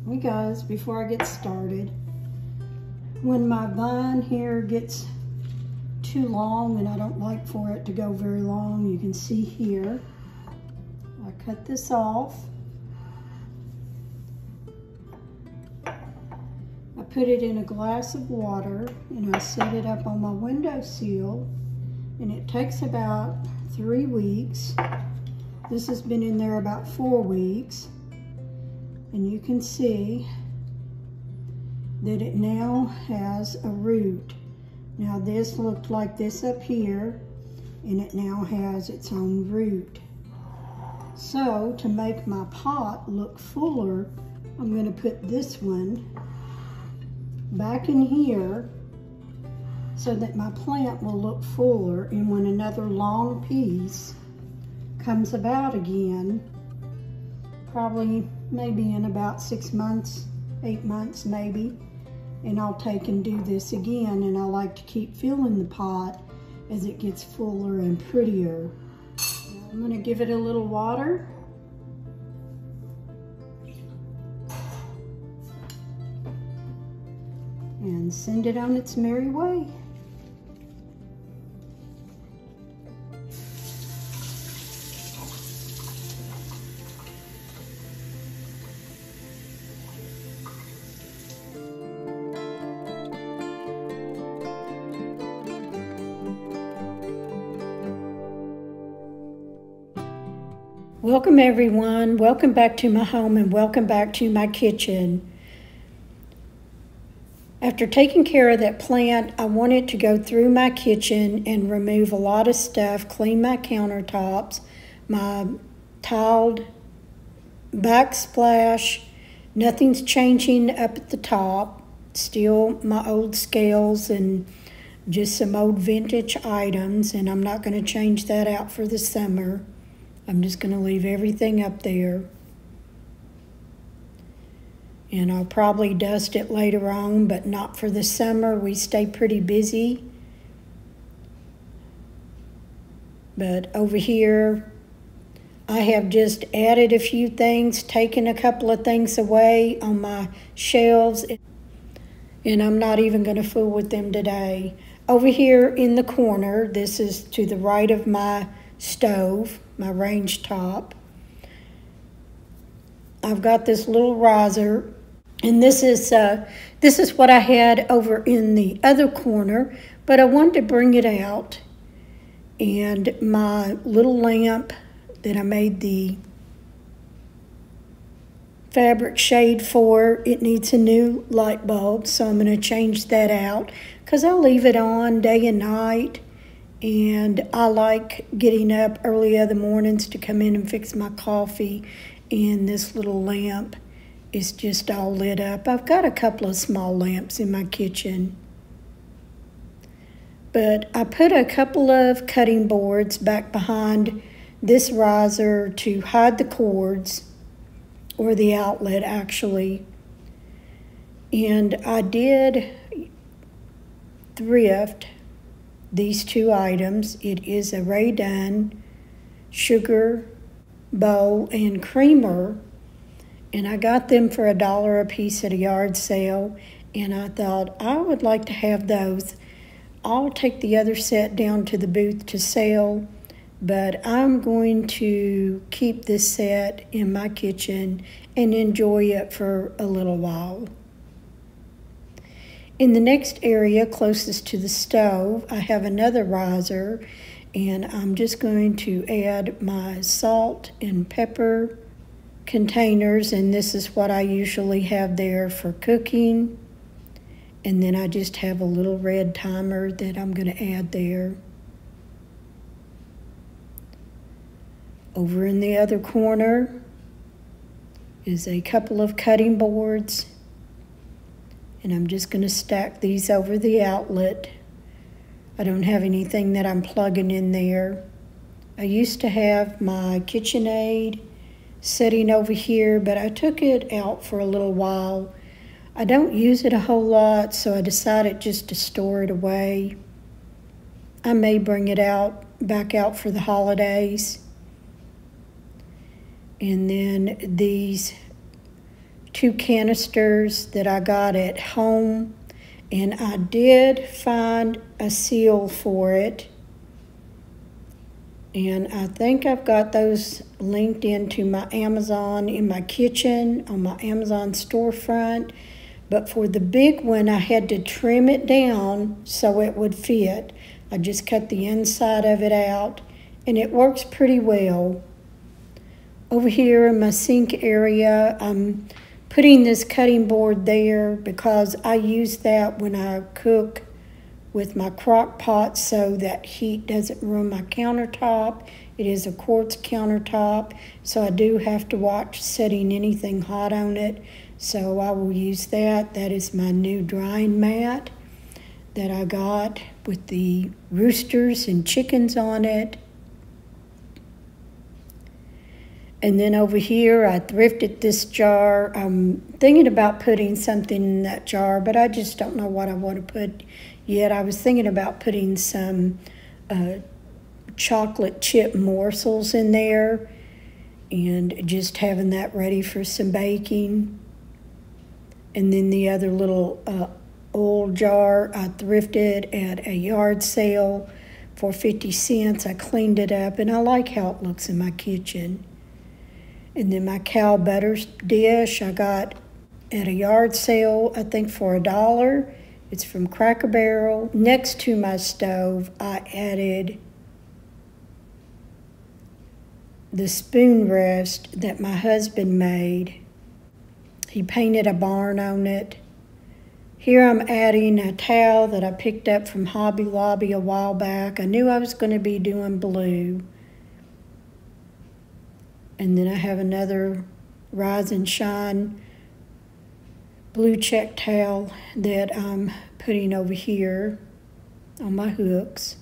Hey guys, before I get started, when my vine here gets too long, and I don't like for it to go very long, you can see here, I cut this off. I put it in a glass of water and I set it up on my windowsill, and it takes about 3 weeks. This has been in there about 4 weeks. And you can see that it now has a root. Now this looked like this up here, and it now has its own root. So to make my pot look fuller, I'm going to put this one back in here so that my plant will look fuller, and when another long piece comes about again, probably maybe in about 6 months, 8 months maybe, and I'll take and do this again, and I like to keep filling the pot as it gets fuller and prettier. Now I'm going to give it a little water. And send it on its merry way. Welcome everyone, welcome back to my home and welcome back to my kitchen. After taking care of that plant, I wanted to go through my kitchen and remove a lot of stuff, clean my countertops, my tiled backsplash. Nothing's changing up at the top, still my old scales and just some old vintage items, and I'm not going to change that out for the summer. I'm just going to leave everything up there. And I'll probably dust it later on, but not for the summer. We stay pretty busy. But over here, I have just added a few things, taken a couple of things away on my shelves, and I'm not even going to fool with them today. Over here in the corner, this is to the right of my stove, my range top, I've got this little riser, and this is what I had over in the other corner, but I wanted to bring it out. And my little lamp that I made the fabric shade for, it needs a new light bulb, so I'm going to change that out because I'll leave it on day and night. And I like getting up early other mornings to come in and fix my coffee, and this little lamp is just all lit up. I've got a couple of small lamps in my kitchen. But I put a couple of cutting boards back behind this riser to hide the cords, or the outlet actually. And I did thrift these two items. It is a Rae Dunn sugar bowl and creamer, and I got them for $1 a piece at a yard sale, and I thought I would like to have those. I'll take the other set down to the booth to sell, but I'm going to keep this set in my kitchen and enjoy it for a little while. In the next area closest to the stove, I have another riser, and I'm just going to add my salt and pepper containers, and this is what I usually have there for cooking. And then I just have a little red timer that I'm going to add there. Over in the other corner is a couple of cutting boards, and I'm just going to stack these over the outlet. I don't have anything that I'm plugging in there. I used to have my KitchenAid sitting over here, but I took it out for a little while. I don't use it a whole lot, so I decided just to store it away. I may bring it back out for the holidays. And then these 2 canisters that I got at home, and I did find a seal for it. And I think I've got those linked into my Amazon in my kitchen on my Amazon storefront. But for the big one, I had to trim it down so it would fit. I just cut the inside of it out, and it works pretty well. Over here in my sink area, I'm putting this cutting board there because I use that when I cook with my crock pot so that heat doesn't ruin my countertop. It is a quartz countertop, so I do have to watch setting anything hot on it. So I will use that. That is my new drying mat that I got with the roosters and chickens on it. And then over here, I thrifted this jar. I'm thinking about putting something in that jar, but I just don't know what I want to put yet. I was thinking about putting some chocolate chip morsels in there and just having that ready for some baking. And then the other little old jar I thrifted at a yard sale for 50 cents. I cleaned it up, and I like how it looks in my kitchen. And then my cow butter dish I got at a yard sale, I think for $1. It's from Cracker Barrel. Next to my stove, I added the spoon rest that my husband made. He painted a barn on it. Here I'm adding a towel that I picked up from Hobby Lobby a while back. I knew I was going to be doing blue. And then I have another Rise and Shine blue check towel that I'm putting over here on my hooks.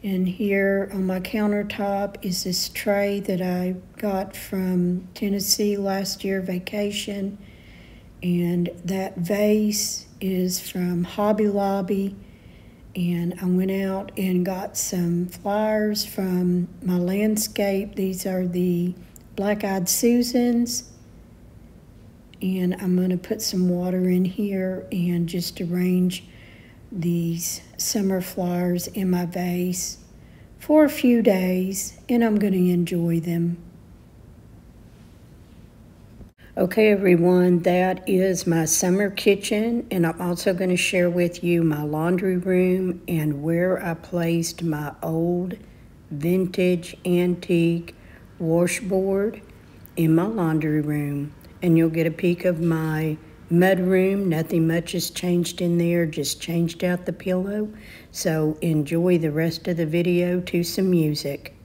And here on my countertop is this tray that I got from Tennessee last year vacation. And that vase is from Hobby Lobby. And I went out and got some flowers from my landscape. These are the Black-Eyed Susans. And I'm going to put some water in here and just arrange these summer flowers in my vase for a few days, and I'm going to enjoy them. Okay, everyone, that is my summer kitchen, and I'm also going to share with you my laundry room and where I placed my old vintage antique washboard in my laundry room. And you'll get a peek of my mudroom. Nothing much has changed in there, just changed out the pillow. So enjoy the rest of the video to some music.